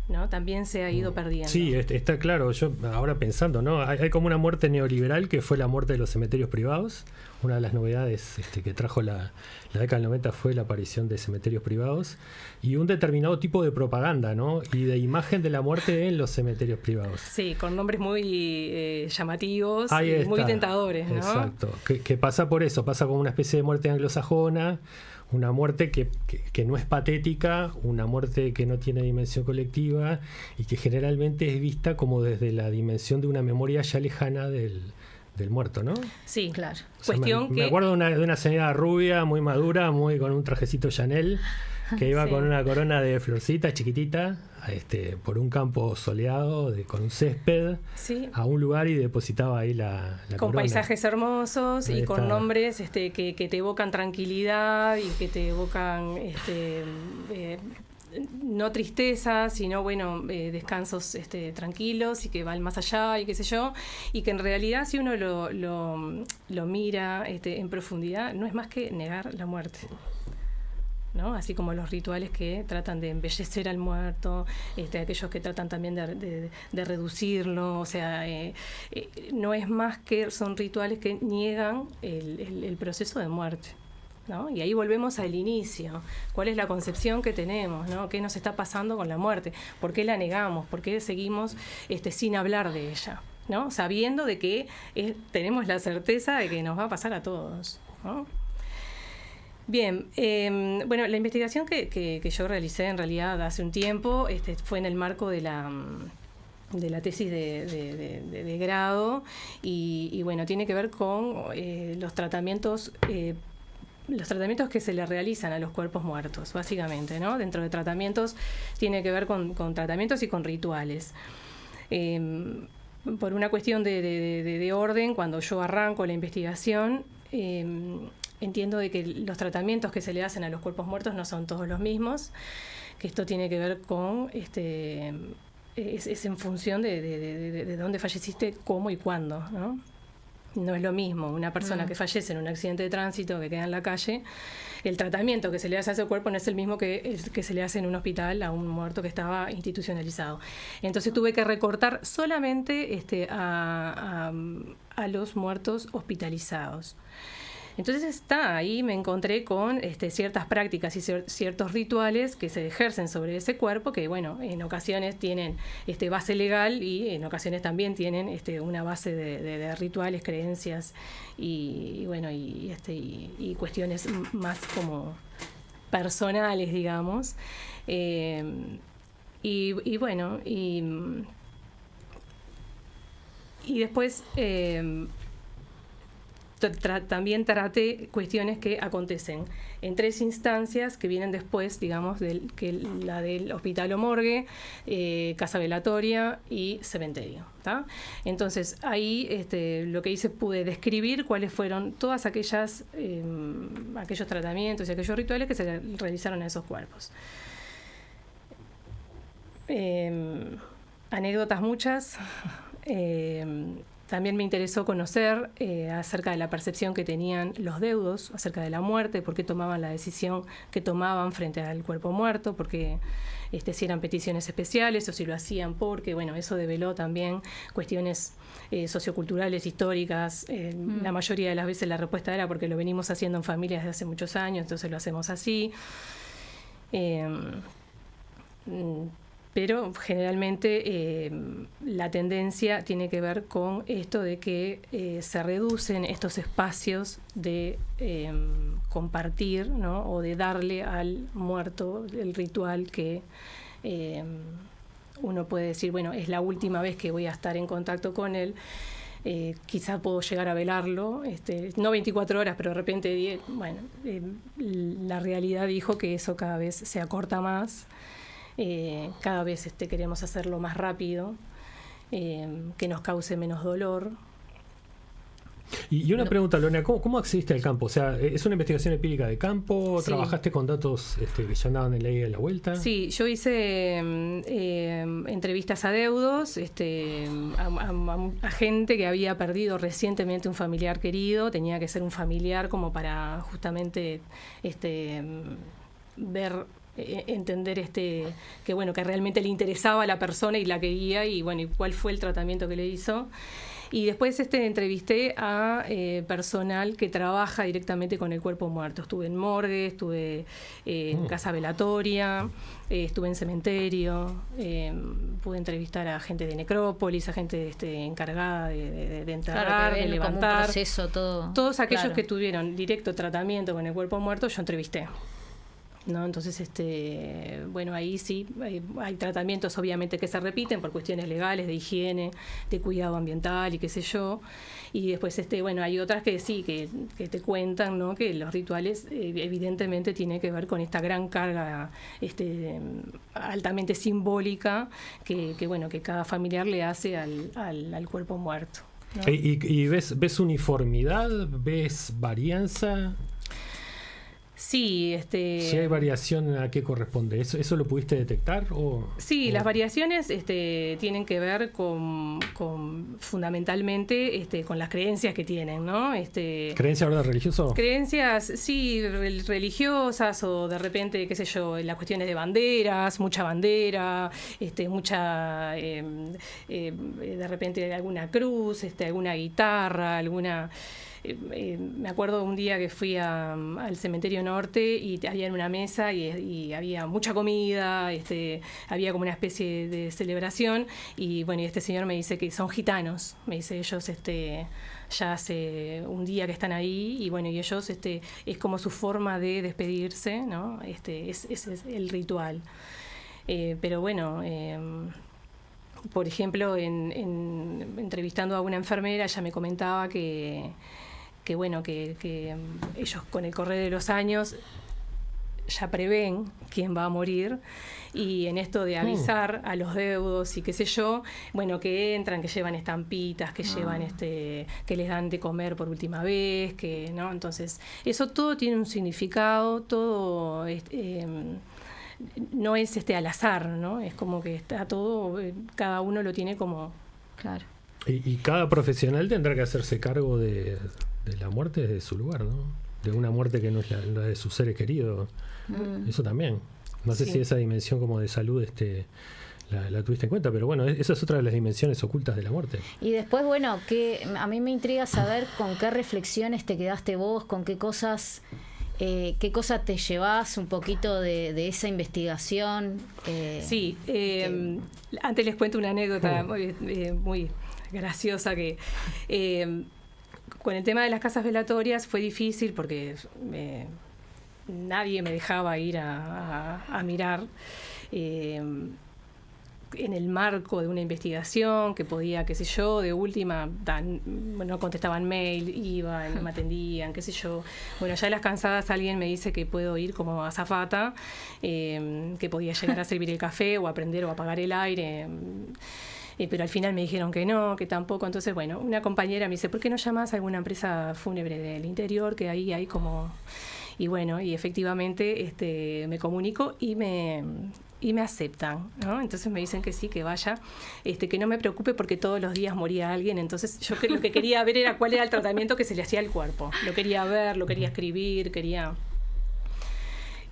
¿no? También se ha ido perdiendo. Sí, está claro. Yo ahora pensando, ¿no? Hay como una muerte neoliberal que fue la muerte de los cementerios privados. Una de las novedades que trajo la década del 90 fue la aparición de cementerios privados y un determinado tipo de propaganda, ¿no? Y de imagen de la muerte en los cementerios privados. Sí, con nombres muy llamativos y muy tentadores, ¿no? Exacto. Que pasa por eso, pasa como una especie de muerte anglosajona, una muerte que no es patética, una muerte que no tiene dimensión colectiva y que generalmente es vista como desde la dimensión de una memoria ya lejana del del muerto, ¿no? Sí, Claro. O sea, Cuestión me acuerdo de una señora rubia, muy madura, muy con un trajecito Chanel, que iba Sí. con una corona de florcita chiquitita, por un campo soleado, con un césped, Sí. a un lugar y depositaba ahí la Con corona. paisajes hermosos Ahí y con está. nombres que te evocan tranquilidad y que te evocan no tristeza, sino descansos tranquilos y que van más allá y qué sé yo, y que en realidad si uno lo mira en profundidad, no es más que negar la muerte, ¿no? Así como los rituales que tratan de embellecer al muerto, aquellos que tratan también de reducirlo, o sea, no es más que son rituales que niegan el proceso de muerte, ¿no? Y ahí volvemos al inicio. ¿Cuál es la concepción que tenemos, ¿no? ¿Qué nos está pasando con la muerte? ¿Por qué la negamos? ¿Por qué seguimos sin hablar de ella, ¿no? Sabiendo de que tenemos la certeza de que nos va a pasar a todos, ¿no? Bien, la investigación que yo realicé en realidad hace un tiempo fue en el marco de la tesis de grado y tiene que ver con los tratamientos que se le realizan a los cuerpos muertos, básicamente, ¿no? Dentro de tratamientos tiene que ver con tratamientos y con rituales. Por una cuestión de orden, cuando yo arranco la investigación, entiendo de que los tratamientos que se le hacen a los cuerpos muertos no son todos los mismos, que esto tiene que ver con es en función de dónde falleciste, cómo y cuándo, ¿no? No es lo mismo una persona que fallece en un accidente de tránsito, que queda en la calle, el tratamiento que se le hace a ese cuerpo no es el mismo que se le hace en un hospital a un muerto que estaba institucionalizado. Entonces tuve que recortar solamente a los muertos hospitalizados. Entonces ahí me encontré con ciertas prácticas y ciertos rituales que se ejercen sobre ese cuerpo que, en ocasiones tienen base legal y en ocasiones también tienen una base de rituales, creencias y cuestiones más como personales, digamos. Y después también traté cuestiones que acontecen en 3 instancias que vienen después, digamos, la del hospital o morgue, casa velatoria y cementerio, ¿tá? Entonces, ahí lo que hice, pude describir cuáles fueron todas aquellos tratamientos y aquellos rituales que se realizaron a esos cuerpos. Anécdotas muchas. También me interesó conocer acerca de la percepción que tenían los deudos acerca de la muerte, por qué tomaban la decisión que tomaban frente al cuerpo muerto, porque si eran peticiones especiales o si lo hacían porque, eso develó también cuestiones socioculturales, históricas. La mayoría de las veces la respuesta era porque lo venimos haciendo en familias desde hace muchos años, entonces lo hacemos así. Pero generalmente la tendencia tiene que ver con esto de que se reducen estos espacios de compartir, ¿no? O de darle al muerto el ritual que uno puede decir, es la última vez que voy a estar en contacto con él. Quizás puedo llegar a velarlo, no 24 horas, pero de repente, la realidad dijo que eso cada vez se acorta más. Cada vez queremos hacerlo más rápido, que nos cause menos dolor. Y una pregunta, Lorena, ¿cómo accediste al campo? O sea, ¿es una investigación empírica de campo? Sí. ¿Trabajaste con datos que ya andaban en la ida y la vuelta? Sí, yo hice entrevistas a deudos, a gente que había perdido recientemente un familiar querido. Tenía que ser un familiar como para justamente entender que realmente le interesaba a la persona y la quería y cuál fue el tratamiento que le hizo. Y después entrevisté a personal que trabaja directamente con el cuerpo muerto. Estuve en morgue, estuve en casa velatoria, estuve en cementerio, pude entrevistar a gente de necrópolis, a gente encargada de enterrar, de levantar. Como un proceso todo. Todos aquellos que tuvieron directo tratamiento con el cuerpo muerto, yo entrevisté. ¿no? Entonces, bueno, ahí sí hay tratamientos obviamente que se repiten por cuestiones legales, de higiene, de cuidado ambiental y qué sé yo. Y después, bueno, hay otras que sí, que te cuentan, ¿no? Que los rituales evidentemente tienen que ver con esta gran carga altamente simbólica que bueno, que cada familiar le hace al cuerpo muerto, ¿no? ¿Y ves uniformidad? ¿Ves varianza? Sí, Si hay variación, ¿a qué corresponde? ¿Eso lo pudiste detectar? Sí, las variaciones tienen que ver con fundamentalmente con las creencias que tienen, ¿no? ¿Creencias, verdad, religioso? Creencias, sí, religiosas o de repente, qué sé yo, las cuestiones de banderas, mucha bandera, mucha, de repente alguna cruz, alguna guitarra, alguna... me acuerdo un día que fui al Cementerio Norte y había una mesa y había mucha comida, había como una especie de celebración y bueno, y este señor me dice que son gitanos, me dice ellos ya hace un día que están ahí y bueno, y ellos es como su forma de despedirse, ¿no? Es el ritual. Pero bueno, por ejemplo, entrevistando a una enfermera, ella me comentaba que bueno, que ellos con el correr de los años ya prevén quién va a morir y en esto de avisar a los deudos y qué sé yo, bueno, que entran, que llevan estampitas, que llevan que les dan de comer por última vez, que no, entonces eso todo tiene un significado, todo no es al azar, ¿no? Es como que está todo, cada uno lo tiene como... Claro. Y cada profesional tendrá que hacerse cargo de la muerte desde su lugar, ¿no? De una muerte que no es la de sus seres queridos. Eso también. No sé si esa dimensión como de salud la tuviste en cuenta, pero bueno, esa es otra de las dimensiones ocultas de la muerte. Y después, bueno, que a mí me intriga saber con qué reflexiones te quedaste vos, con qué cosas te llevás un poquito de esa investigación. Sí, antes les cuento una anécdota muy graciosa que... con el tema de las casas velatorias fue difícil porque nadie me dejaba ir a mirar en el marco de una investigación que podía, qué sé yo, de última, no contestaban mail, iban, no me atendían, qué sé yo. Bueno, ya a las cansadas alguien me dice que puedo ir como azafata, que podía llegar a servir el café o aprender o apagar el aire. Pero al final me dijeron que no, que tampoco. Entonces, bueno, una compañera me dice, ¿por qué no llamas a alguna empresa fúnebre del interior? Que ahí hay como... Y bueno, y efectivamente me comunico y me aceptan, ¿no? Entonces me dicen que sí, que vaya, que no me preocupe porque todos los días moría alguien. Entonces yo lo que quería ver era cuál era el tratamiento que se le hacía al cuerpo. Lo quería ver, lo quería escribir, quería...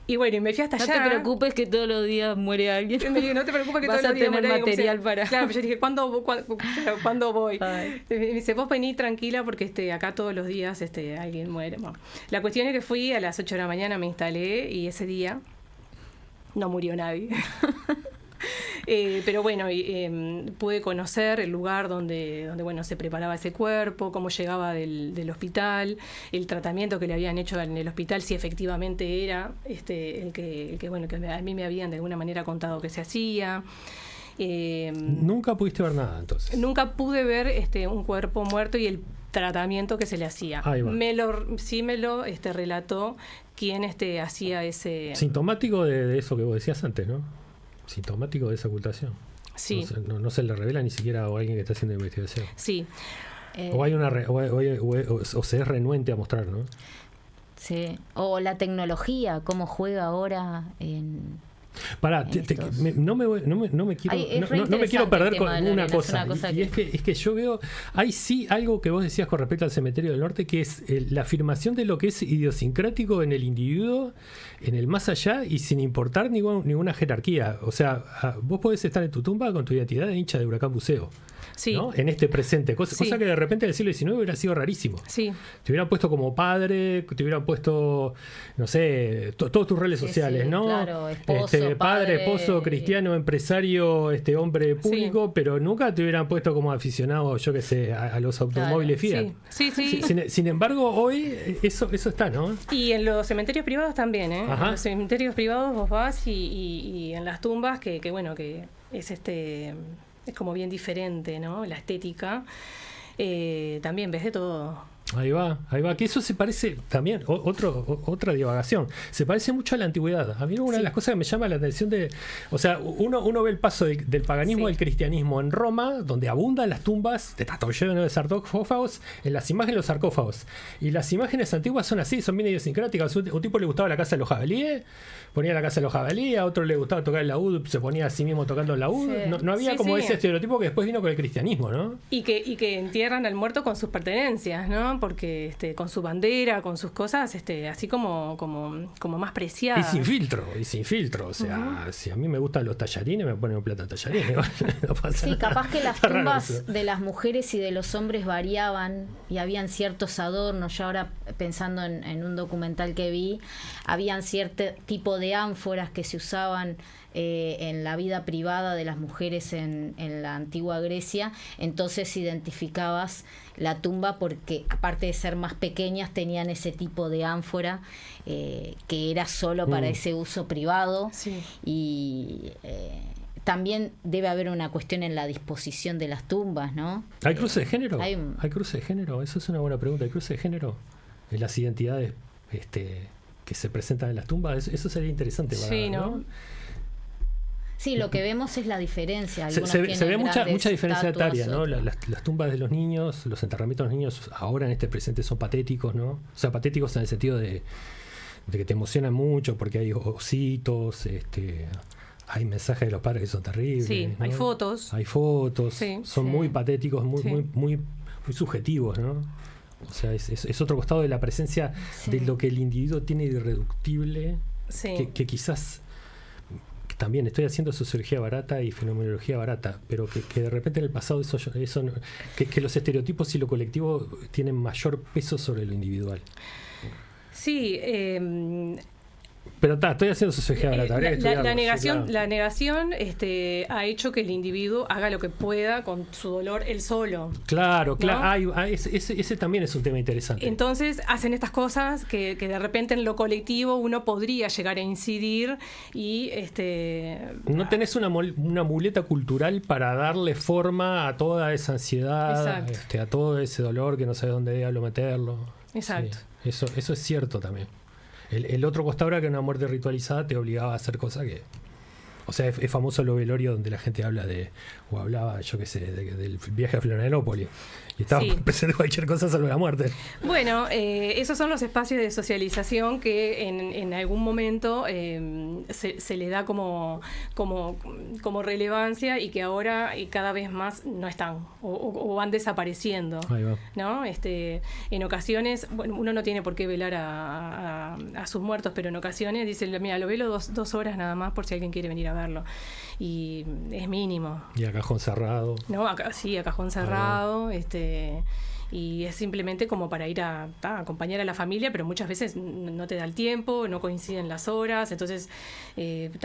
Y bueno, y me fui hasta allá. No te preocupes que todos los días muere alguien. Me digo, no te preocupes que todos los días muere alguien. Vas a tener material para... Claro, pero yo dije, ¿cuándo voy? Ay. Me dice, vos vení tranquila porque acá todos los días alguien muere. Bueno, la cuestión es que fui a las 8 de la mañana, me instalé y ese día no murió nadie. Pero bueno, pude conocer el lugar donde bueno, se preparaba ese cuerpo, cómo llegaba del hospital, el tratamiento que le habían hecho en el hospital, si efectivamente era el que bueno, que a mí me habían de alguna manera contado que se hacía. Nunca pudiste ver nada, entonces. Nunca pude ver un cuerpo muerto y el tratamiento que se le hacía. Sí me lo relató quien hacía ese... Sintomático de eso que vos decías antes, ¿no? Sintomático de esa ocultación. Sí. No se le revela ni siquiera a alguien que está haciendo investigación. Sí. O hay o se es renuente a mostrar, ¿no? Sí. O la tecnología, cómo juega ahora en... no me quiero perder con una cosa. Y es que yo veo, hay sí algo que vos decías con respecto al Cementerio del Norte, que es la afirmación de lo que es idiosincrático en el individuo, en el más allá y sin importar ninguna jerarquía. O sea, vos podés estar en tu tumba con tu identidad de hincha de Huracán Buceo. Sí. ¿no? En este presente, cosa Sí. que de repente en el siglo XIX hubiera sido rarísimo. Sí. Te hubieran puesto como padre, te hubieran puesto, no sé, todos tus redes Sí, sociales, sí, ¿no? claro, esposo, padre, padre, esposo, cristiano, empresario, hombre público, pero nunca te hubieran puesto como aficionado, yo qué sé, a los automóviles Fiat. Sí, sí. Sin embargo, hoy eso está, ¿no? Y en los cementerios privados también, ¿eh? Ajá. En los cementerios privados vos vas y en las tumbas, que bueno, que es es como bien diferente, ¿no? La estética. También ves de todo. Ahí va, que eso se parece también, otra divagación, se parece mucho a la antigüedad. A mí una de las cosas que me llama la atención o sea, uno ve el paso del paganismo al cristianismo en Roma, donde abundan las tumbas, está todo lleno de sarcófagos, en las imágenes de los sarcófagos. Y las imágenes antiguas son así, son bien idiosincráticas. Un tipo le gustaba la casa de los jabalíes, ponía la casa de los jabalíes, a otro le gustaba tocar el laúd, se ponía a sí mismo tocando el laúd. Sí. No había como ese estereotipo que después vino con el cristianismo, ¿no? Y que entierran al muerto con sus pertenencias, ¿no? Porque con su bandera, con sus cosas, así como más preciadas. Y sin filtro. O sea, si a mí me gustan los tallarines, me ponen un plato de tallarines. No pasa nada. Capaz que las Está raro tumbas eso. de las mujeres y de los hombres variaban y habían ciertos adornos. Yo ahora pensando en un documental que vi, habían cierto tipo de ánforas que se usaban en la vida privada de las mujeres en la antigua Grecia. Entonces identificabas la tumba porque aparte de ser más pequeñas tenían ese tipo de ánfora que era solo para ese uso privado. Sí. Y también debe haber una cuestión en la disposición de las tumbas, ¿no? ¿Hay cruce de género? hay ¿Hay cruce de género? Eso es una buena pregunta. ¿Hay cruce de género en las identidades que se presentan en las tumbas? Eso sería interesante. Sí, ¿no? Sí, lo que vemos es la diferencia. Se ve mucha diferencia estatuas, etaria, ¿no? otras. Las tumbas de los niños, los enterramientos de los niños ahora en este presente son patéticos, ¿no? O sea, patéticos en el sentido de que te emocionan mucho porque hay ositos, hay mensajes de los padres que son terribles. Sí, ¿no? hay fotos. Hay fotos, Sí. son Sí. muy patéticos, muy subjetivos, ¿no? O sea, es otro costado de la presencia de lo que el individuo tiene de irreductible, Sí. que quizás también estoy haciendo sociología barata y fenomenología barata, pero que de repente en el pasado que los estereotipos y lo colectivo tienen mayor peso sobre lo individual. Sí, Pero estoy haciendo sociología barata. Habría que estudiarlo, la sí, negación, claro. la negación ha hecho que el individuo haga lo que pueda con su dolor él solo. Claro. ¿No? Ese también es un tema interesante. Entonces hacen estas cosas que de repente en lo colectivo uno podría llegar a incidir y No tenés una muleta cultural para darle forma a toda esa ansiedad, Exacto. a todo ese dolor que no sabes dónde diablo meterlo. Exacto. Sí, eso es cierto también. El otro costado era que una muerte ritualizada te obligaba a hacer cosas que... O sea, es famoso lo velorio donde la gente hablaba, yo qué sé, del viaje a Florianópolis. Y estaba Sí. presente cualquier cosa salvo la muerte. Bueno, esos son los espacios de socialización que en algún momento se le da como relevancia y que ahora cada vez más no están o van desapareciendo. Ahí va. ¿No? En ocasiones, bueno, uno no tiene por qué velar a sus muertos, pero en ocasiones dice, mira, lo velo 2 horas nada más por si alguien quiere venir a verlo. Y es mínimo. Y a cajón cerrado. No, sí, a cajón cerrado, y es simplemente como para ir a acompañar a la familia, pero muchas veces no te da el tiempo, no coinciden las horas, entonces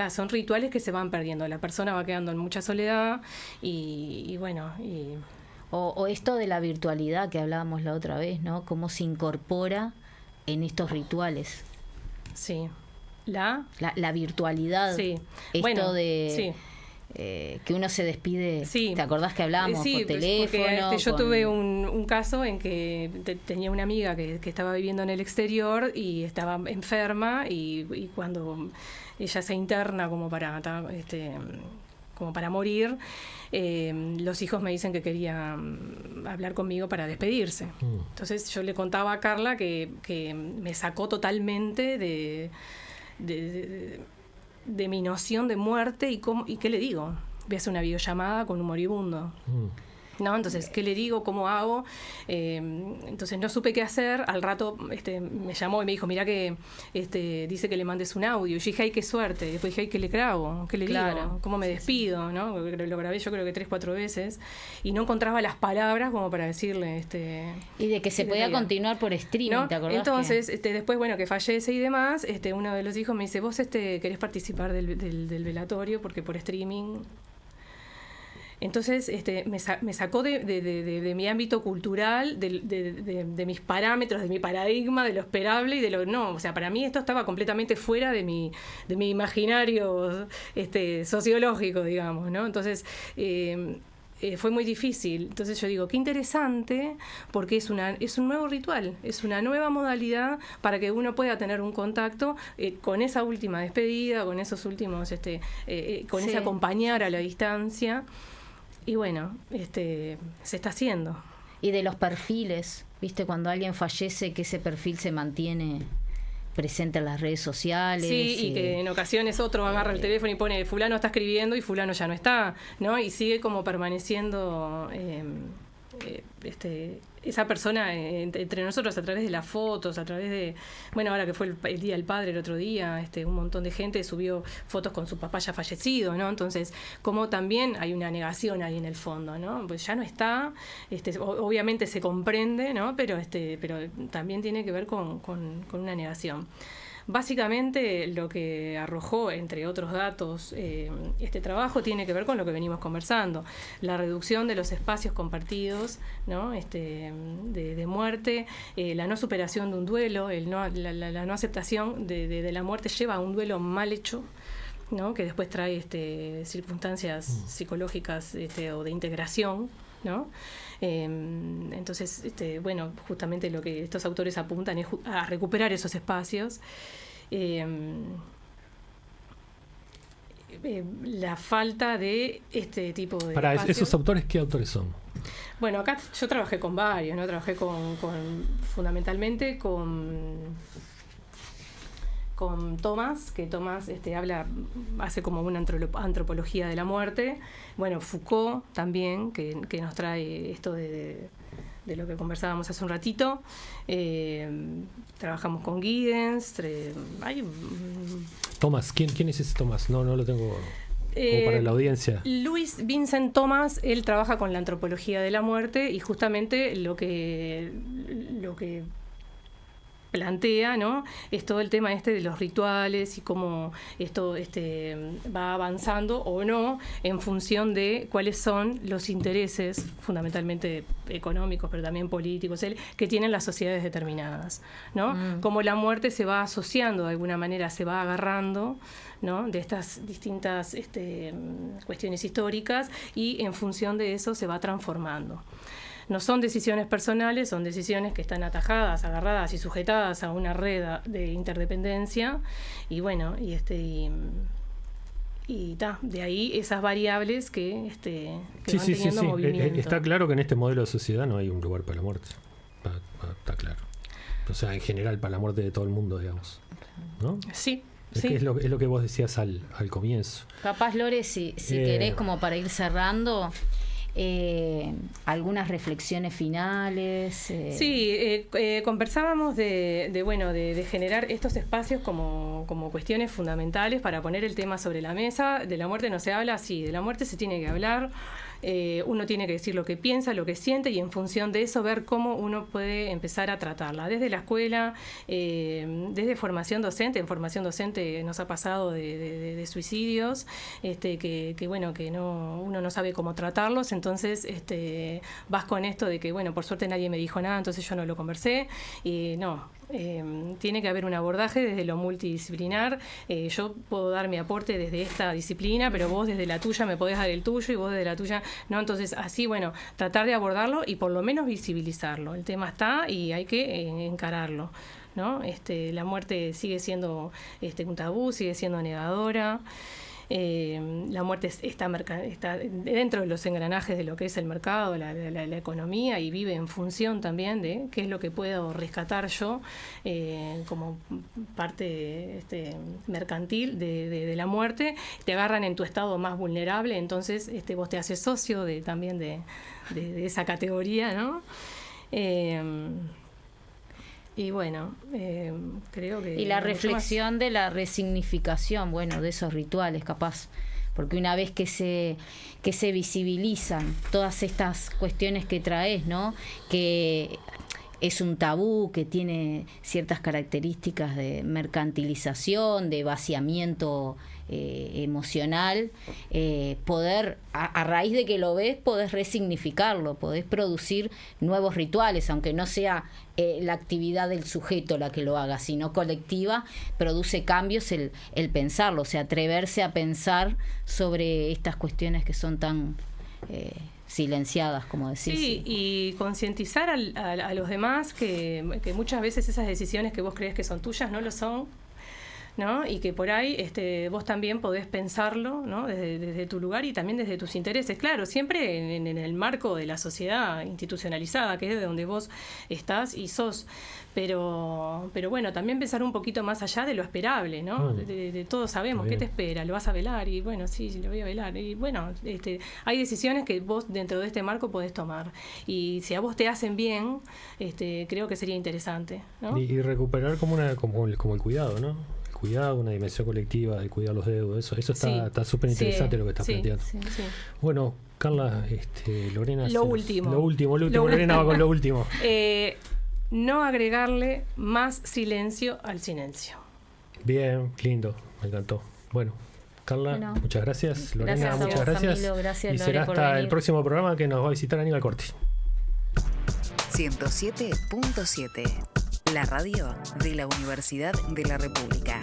son rituales que se van perdiendo, la persona va quedando en mucha soledad y bueno, O esto de la virtualidad que hablábamos la otra vez, ¿no? Cómo se incorpora en estos rituales. sí, La virtualidad. Sí. Esto Bueno, de... sí. Que uno se despide. Sí. ¿Te acordás que hablábamos Sí, por pues, teléfono? porque yo tuve un caso en que tenía una amiga que estaba viviendo en el exterior y estaba enferma y cuando ella se interna como para morir, los hijos me dicen que querían hablar conmigo para despedirse. Entonces yo le contaba a Carla que me sacó totalmente de mi noción de muerte y qué le digo. Voy a hacer una videollamada con un moribundo. ¿no? Entonces, ¿qué le digo? ¿Cómo hago? Entonces no supe qué hacer. Al rato me llamó y me dijo, mira que dice que le mandes un audio. Y yo dije, ay, qué suerte. Y después dije, ay, ¿qué le grabo? ¿Qué le digo? ¿Cómo me despido? ¿No? Lo grabé yo creo que 3-4 veces y no encontraba las palabras como para decirle... y de que se podía continuar por streaming, ¿no? ¿Te acordás? Entonces, después, bueno, que fallece y demás, uno de los hijos me dice, vos querés participar del velatorio porque por streaming... Entonces me sacó de mi ámbito cultural, de mis parámetros, de mi paradigma, de lo esperable y de lo no. O sea, para mí esto estaba completamente fuera de mi imaginario sociológico, digamos, ¿no? Entonces fue muy difícil. Entonces yo digo, qué interesante, porque es un nuevo ritual, es una nueva modalidad para que uno pueda tener un contacto con esa última despedida, con esos últimos, con ese acompañar a la distancia. Y bueno, se está haciendo. Y de los perfiles, ¿viste? Cuando alguien fallece, que ese perfil se mantiene presente en las redes sociales. Sí, y que en ocasiones otro agarra el teléfono y pone, fulano está escribiendo y fulano ya no está, ¿no? Y sigue como permaneciendo esa persona entre nosotros a través de las fotos, a través de, bueno, ahora que fue el Día del Padre el otro día, un montón de gente subió fotos con su papá ya fallecido, ¿no? Entonces, como también hay una negación ahí en el fondo, ¿no? Pues ya no está, obviamente se comprende, ¿no? Pero también tiene que ver con una negación. Básicamente lo que arrojó, entre otros datos, este trabajo tiene que ver con lo que venimos conversando, la reducción de los espacios compartidos, ¿no? de muerte, la no superación de un duelo, la no aceptación de la muerte lleva a un duelo mal hecho, ¿no? Que después trae circunstancias psicológicas o de integración, ¿no? Entonces, bueno, justamente lo que estos autores apuntan es a recuperar esos espacios. La falta de este tipo de Para espacios. ¿Esos autores qué autores son? Bueno, acá yo trabajé con varios, ¿no? Trabajé fundamentalmente con Tomás, que Tomás hace como una antropología de la muerte. Bueno, Foucault también, que nos trae esto de lo que conversábamos hace un ratito. Trabajamos con Giddens. Tomás, ¿quién es ese Tomás? No lo tengo como para la audiencia. Louis Vincent Thomas, él trabaja con la antropología de la muerte y justamente lo que plantea, ¿no? Es todo el tema de los rituales y cómo esto va avanzando o no en función de cuáles son los intereses fundamentalmente económicos, pero también políticos, que tienen las sociedades determinadas, ¿no? Cómo la muerte se va asociando de alguna manera, se va agarrando, ¿no? De estas distintas cuestiones históricas y en función de eso se va transformando. No son decisiones personales, son decisiones que están atajadas, agarradas y sujetadas a una red de interdependencia. Y bueno, de ahí esas variables que van teniendo movimiento. Está claro que en este modelo de sociedad no hay un lugar para la muerte. Está claro. O sea, en general para la muerte de todo el mundo, digamos, ¿no? Sí. Es lo que vos decías al comienzo. Capaz, Lore, si querés, como para ir cerrando... algunas reflexiones finales. Sí, conversábamos de generar estos espacios como cuestiones fundamentales para poner el tema sobre la mesa. De la muerte no se habla así, de la muerte se tiene que hablar. Uno tiene que decir lo que piensa, lo que siente y en función de eso ver cómo uno puede empezar a tratarla. Desde la escuela, desde formación docente, en formación docente nos ha pasado de suicidios, que uno no sabe cómo tratarlos, entonces vas con esto de que, bueno, por suerte nadie me dijo nada, entonces yo no lo conversé, y no. Tiene que haber un abordaje desde lo multidisciplinar. Yo puedo dar mi aporte desde esta disciplina, pero vos desde la tuya me podés dar el tuyo y vos desde la tuya, ¿no? Entonces, así, bueno, tratar de abordarlo y por lo menos visibilizarlo. El tema está y hay que encararlo, ¿no? La muerte sigue siendo un tabú, sigue siendo negadora. La muerte está dentro de los engranajes de lo que es el mercado, la economía, y vive en función también de qué es lo que puedo rescatar yo como parte mercantil de la muerte. Te agarran en tu estado más vulnerable, entonces vos te haces socio también de esa categoría, ¿no? Y bueno, creo que... Y la reflexión de la resignificación, bueno, de esos rituales, capaz. Porque una vez que se visibilizan todas estas cuestiones que traes, ¿no? Que es un tabú, que tiene ciertas características de mercantilización, de vaciamiento emocional, poder, a raíz de que lo ves, podés resignificarlo, podés producir nuevos rituales, aunque no sea la actividad del sujeto la que lo haga, sino colectiva, produce cambios el pensarlo, o sea, atreverse a pensar sobre estas cuestiones que son tan silenciadas, como decís. Sí, y concientizar a los demás que muchas veces esas decisiones que vos crees que son tuyas no lo son, ¿no? Y que por ahí vos también podés pensarlo, ¿no? Desde tu lugar y también desde tus intereses. Claro, siempre en el marco de la sociedad institucionalizada, que es de donde vos estás y sos. Pero bueno, también pensar un poquito más allá de lo esperable, ¿no? De todos sabemos qué te espera, lo vas a velar, y bueno, sí, lo voy a velar. Y bueno, hay decisiones que vos dentro de este marco podés tomar. Y si a vos te hacen bien, creo que sería interesante, ¿no? Y recuperar como el cuidado, ¿no? Cuidado, una dimensión colectiva de cuidar los dedos, eso está súper interesante lo que estás planteando. Sí. Bueno, Carla, Lorena... Lo último, Lorena va con lo último. No agregarle más silencio al silencio. Bien, lindo, me encantó. Bueno, Carla, muchas gracias. Lorena, muchas gracias. Camilo, gracias, y Lore, será hasta el próximo programa que nos va a visitar Aníbal Corti. 107.7, la radio de la Universidad de la República.